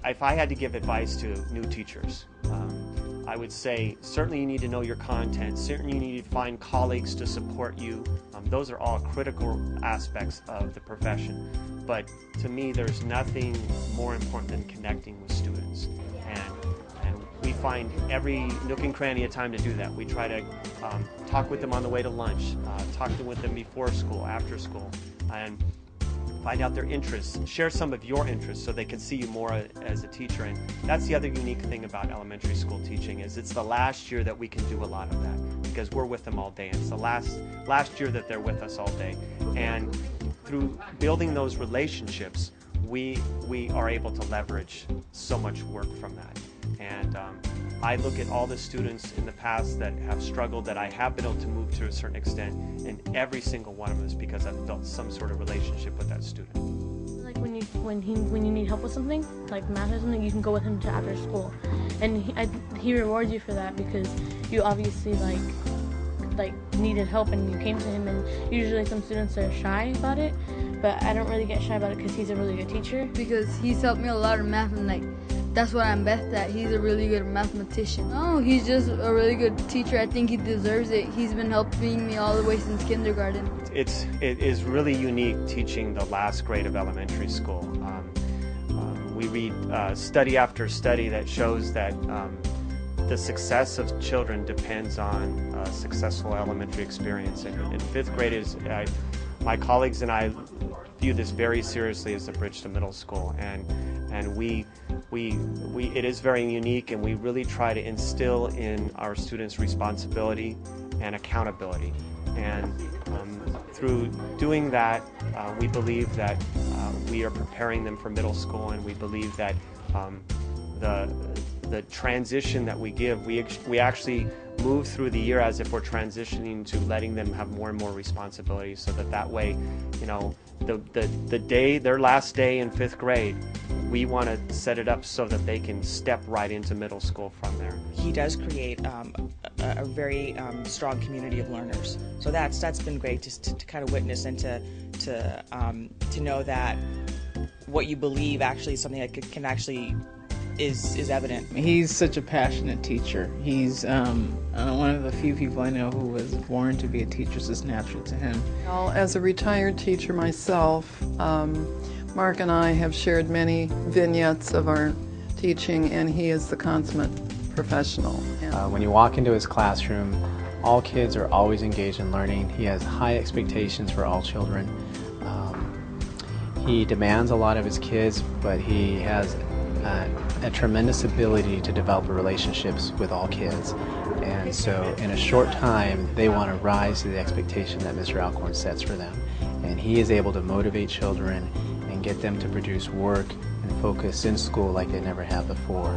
if I had to give advice to new teachers, I would say certainly you need to know your content, certainly you need to find colleagues to support you. Those are all critical aspects of the profession. But to me, there's nothing more important than connecting with students. And we find every nook and cranny a time to do that. We try to talk with them on the way to lunch, talk with them before school, after school, and find out their interests, share some of your interests so they can see you more as a teacher. And that's the other unique thing about elementary school teaching, is it's the last year that we can do a lot of that because we're with them all day. And it's the last year that they're with us all day. And through building those relationships, we are able to leverage so much work from that. And I look at all the students in the past that have struggled, that I have been able to move to a certain extent, and every single one of them is because I've built some sort of relationship with that student. Like when you need help with something, like math or something, you can go with him to after school, and he rewards you for that because you obviously like needed help and you came to him. And usually some students are shy about it, but I don't really get shy about it because he's a really good teacher. Because he's helped me a lot in math, and that's what I'm best at. He's a really good mathematician. Oh, he's just a really good teacher. I think he deserves it. He's been helping me all the way since kindergarten. It is really unique teaching the last grade of elementary school. We read study after study that shows that the success of children depends on a successful elementary experience. And in fifth grade, my colleagues and I view this very seriously as a bridge to middle school. And it is very unique, and we really try to instill in our students responsibility and accountability. And through doing that, we believe that we are preparing them for middle school, and we believe that the transition that we give, we actually move through the year as if we're transitioning to letting them have more and more responsibilities, so that way, the day, their last day in fifth grade, we want to set it up so that they can step right into middle school from there. He does create a very strong community of learners. So that's been great just to kind of witness and to know that what you believe actually is something that can actually is evident. He's such a passionate teacher. He's one of the few people I know who was born to be a teacher. It's just natural to him. Well, as a retired teacher myself, Mark and I have shared many vignettes of our teaching, and he is the consummate professional. When you walk into his classroom, all kids are always engaged in learning. He has high expectations for all children. He demands a lot of his kids, but he has a tremendous ability to develop relationships with all kids. And so in a short time, they want to rise to the expectation that Mr. Alcorn sets for them. And he is able to motivate children and get them to produce work and focus in school like they never have before.